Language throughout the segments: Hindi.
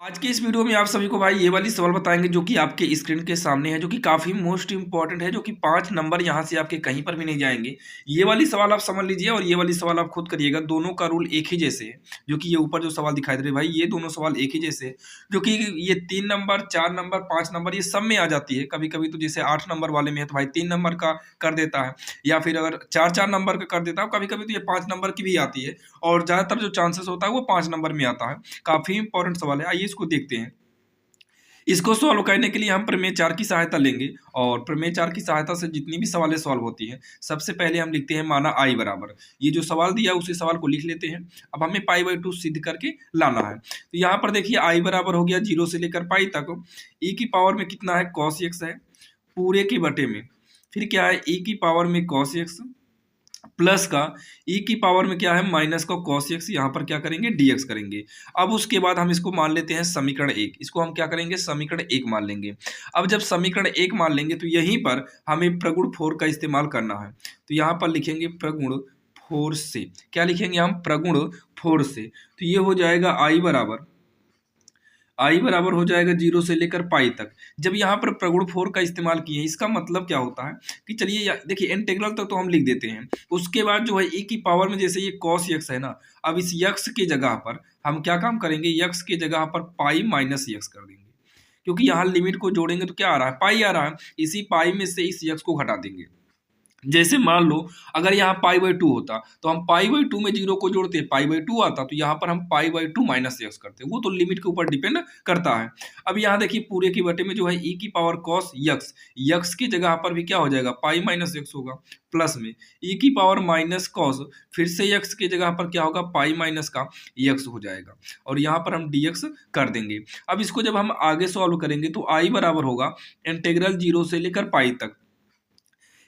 आज की इस वीडियो में आप सभी को भाई ये वाली सवाल बताएंगे जो कि आपके स्क्रीन के सामने है, जो कि काफी मोस्ट इंपॉर्टेंट है, जो कि 5 नंबर यहाँ से आपके कहीं पर भी नहीं जाएंगे। ये वाली सवाल आप समझ लीजिए और ये वाली सवाल आप खुद करिएगा। दोनों का रूल एक ही जैसे है, जो कि ये ऊपर जो सवाल दिखाई दे रहे हैं भाई, ये दोनों सवाल एक ही जैसे है। जो कि ये 3 नंबर, 4 नंबर, 5 नंबर ये सब में आ जाती है। कभी कभी तो जैसे 8 नंबर वाले में है तो भाई 3 नंबर का कर देता है, या फिर अगर 4 नंबर का कर देता है। कभी कभी तो ये 5 नंबर की भी आती है, और ज्यादातर जो चांसेस होता है वो 5 नंबर में आता है। काफी इंपॉर्टेंट सवाल है, आइए इसको देखते हैं। इसको सॉल्व करने के लिए हम प्रमेय 4 की सहायता लेंगे, और प्रमेय 4 की सहायता से जितनी भी सवालें सॉल्व होती हैं, सबसे पहले हम लिखते हैं माना आई बराबर, ये जो सवाल दिया है उसी सवाल को लिख लेते हैं। अब हमें पाई बाई 2 सिद्ध करके लाना है। तो यहाँ पर देखिए आई बराबर हो गया 0 से लेकर पाई तक। ई की पावर में कितना है, कॉस एक्स है, पूरे के बटे में फिर क्या है, ई की पावर में कॉस एक्स प्लस का ई की पावर में क्या है, माइनस का कॉस एक्स। यहाँ पर क्या करेंगे, डीएक्स करेंगे। अब उसके बाद हम इसको मान लेते हैं समीकरण एक, इसको हम क्या करेंगे, समीकरण एक मान लेंगे। अब जब समीकरण एक मान लेंगे तो यहीं पर हमें प्रगुण 4 का इस्तेमाल करना है। तो यहाँ पर लिखेंगे प्रगुण 4 से, क्या लिखेंगे हम, प्रगुण 4 से। तो ये हो जाएगा आई बराबर हो जाएगा 0 से लेकर पाई तक। जब यहाँ पर प्रगुण 4 का इस्तेमाल किए, इसका मतलब क्या होता है कि चलिए देखिए इंटीग्रल तक तो हम लिख देते हैं। उसके बाद जो है ई की पावर में जैसे ये कॉस यक्स है ना, अब इस यक्स की जगह पर हम क्या काम करेंगे, यक्स की जगह पर पाई माइनस यक्स कर देंगे। क्योंकि यहाँ लिमिट को जोड़ेंगे तो क्या आ रहा है, पाई आ रहा है। इसी पाई में से इस यक्स को घटा देंगे। जैसे मान लो अगर यहाँ पाई बाई 2 होता तो हम पाई बाई 2 में 0 को जोड़ते, पाई बाई 2 आता तो यहाँ पर हम पाई बाई 2 माइनस एक्स करते। वो तो लिमिट के ऊपर डिपेंड करता है। अब यहाँ देखिए पूरे के बटे में जो है ई की पावर कॉस यक्स, यक्स की जगह पर भी क्या हो जाएगा, पाई माइनस एक्स होगा, प्लस में ई की पावर माइनस कॉस, फिर से यक्स की जगह पर क्या होगा, पाई माइनस का यक्स हो जाएगा, और यहाँ पर हम डीएक्स कर देंगे। अब इसको जब हम आगे सॉल्व करेंगे तो आई बराबर होगा इंटीग्रल 0 से लेकर पाई तक।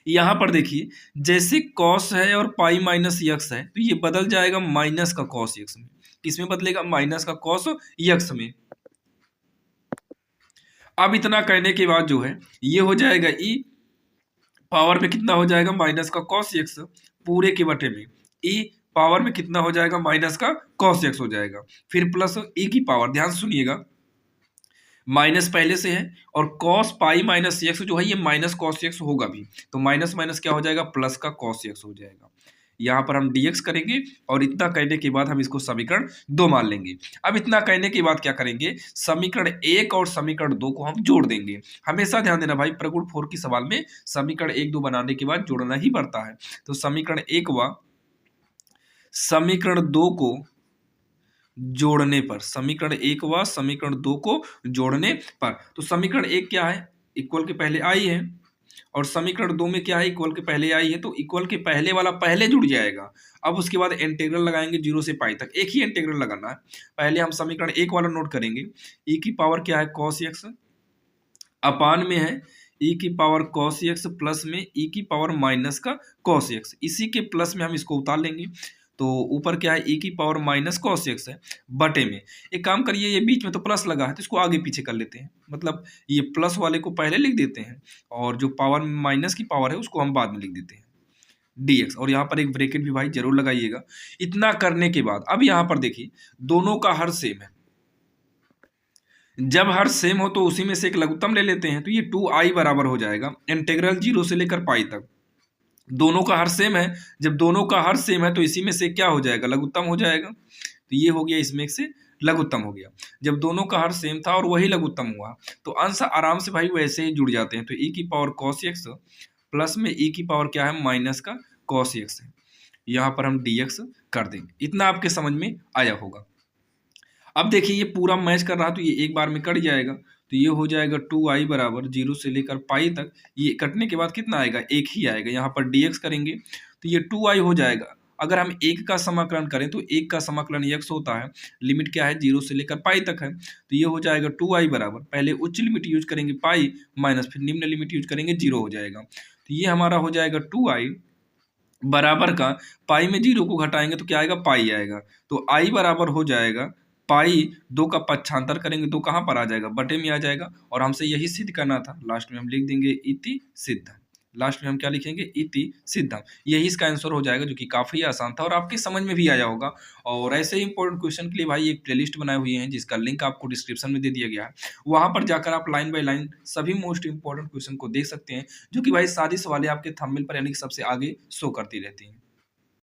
यहाँ पर देखिए जैसे कॉस है और पाई माइनस यक्स है तो ये बदल जाएगा माइनस का कॉस यक्स में। किसमें बदलेगा, माइनस का कॉस यक्स में। अब इतना करने के बाद जो है ये हो जाएगा ई पावर में कितना हो जाएगा, माइनस का कॉस यक्स पूरे के बटे में ई पावर में कितना हो जाएगा, माइनस का कॉस यक्स हो जाएगा, फिर प्लस ई की पावर, ध्यान से सुनिएगा, माइनस पहले से है और कॉस पाई माइनस एक्स जो है ये माइनस कॉस एक्स होगा भी, तो माइनस माइनस क्या हो जाएगा, प्लस का कॉस एक्स हो जाएगा। यहाँ पर हम डीएक्स करेंगे और इतना करने के बाद हम इसको समीकरण 2 मान लेंगे। अब इतना करने के बाद क्या करेंगे, समीकरण 1 और समीकरण 2 को हम जोड़ देंगे। हमेशा ध्यान देना भाई, प्रगुण 4 की सवाल में समीकरण 1 2 बनाने के बाद जोड़ना ही पड़ता है। तो समीकरण 1 व समीकरण 2 को जोड़ने पर, समीकरण 1 व समीकरण 2 को जोड़ने पर, तो समीकरण 1 क्या है, इक्वल के पहले आई है, और समीकरण 2 में क्या है, इक्वल के पहले आई है, तो इक्वल के पहले वाला पहले जुड़ जाएगा। अब उसके बाद इंटीग्रल लगाएंगे 0 से पाई तक, एक ही इंटीग्रल लगाना है। पहले हम समीकरण 1 वाला नोट करेंगे, ई की पावर क्या है, कॉस एक्स अपान में है ई की पावर कॉस एक्स प्लस में ई की पावर माइनस का कॉस एक्स, इसी के प्लस में हम इसको उतार लेंगे। तो ऊपर क्या है, ई की पावर माइनस कॉस एक्स है, बटे में एक काम करिए, ये बीच में तो प्लस लगा है तो इसको आगे पीछे कर लेते हैं, मतलब ये प्लस वाले को पहले लिख देते हैं और जो पावर माइनस की पावर है उसको हम बाद में लिख देते हैं, डीएक्स। और यहाँ पर एक ब्रैकेट भी भाई जरूर लगाइएगा। इतना करने के बाद अब यहाँ पर देखिए दोनों का हर सेम है, जब हर सेम हो तो उसी में से एक लघुत्तम ले लेते हैं। तो ये 2i बराबर हो जाएगा इंटीग्रल 0 से लेकर पाई तक। दोनों का हर सेम है, जब दोनों का हर सेम है तो इसी में से क्या हो जाएगा, लघुत्तम हो जाएगा। तो ये हो गया, इसमें से लघुत्तम हो गया। जब दोनों का हर सेम था और वही लघुत्तम हुआ तो अंश आराम से भाई वैसे ही जुड़ जाते हैं। तो ई की पावर कॉस एक्स प्लस में ई की पावर क्या है, माइनस का कॉस एक्स है, यहाँ पर हम डीएक्स कर देंगे। इतना आपके समझ में आया होगा। अब देखिए ये पूरा मैच कर रहा तो ये एक बार में कट जाएगा, तो ये हो जाएगा 2i बराबर 0 से लेकर पाई तक। ये कटने के बाद कितना आएगा, एक ही आएगा। यहाँ पर dx करेंगे तो ये 2i हो जाएगा। अगर हम एक का समाकलन करें तो एक का समाकलन x होता है, लिमिट क्या है 0 से लेकर पाई तक है, तो ये हो जाएगा 2i बराबर, पहले उच्च लिमिट यूज करेंगे पाई माइनस फिर निम्न लिमिट यूज करेंगे 0 हो जाएगा। तो ये हमारा हो जाएगा 2i बराबर का, पाई में 0 को घटाएंगे तो क्या आएगा, पाई आएगा। तो आई बराबर हो जाएगा पाई, 2 का पक्षांतर करेंगे तो कहाँ पर आ जाएगा, बटे में आ जाएगा। और हमसे यही सिद्ध करना था, लास्ट में हम लिख देंगे इति सिद्ध। लास्ट में हम क्या लिखेंगे, इति सिद्धम। यही इसका आंसर हो जाएगा, जो कि काफ़ी आसान था और आपके समझ में भी आया होगा। और ऐसे ही इंपॉर्टेंट क्वेश्चन के लिए भाई एक प्लेलिस्ट बनाए हुए हैं, जिसका लिंक आपको डिस्क्रिप्शन में दे दिया गया है। वहाँ पर जाकर आप लाइन बाय लाइन सभी मोस्ट इंपॉर्टेंट क्वेश्चन को देख सकते हैं, जो कि भाई सारी सवालें आपके थंबनेल पर यानी कि सबसे आगे शो करती रहती हैं।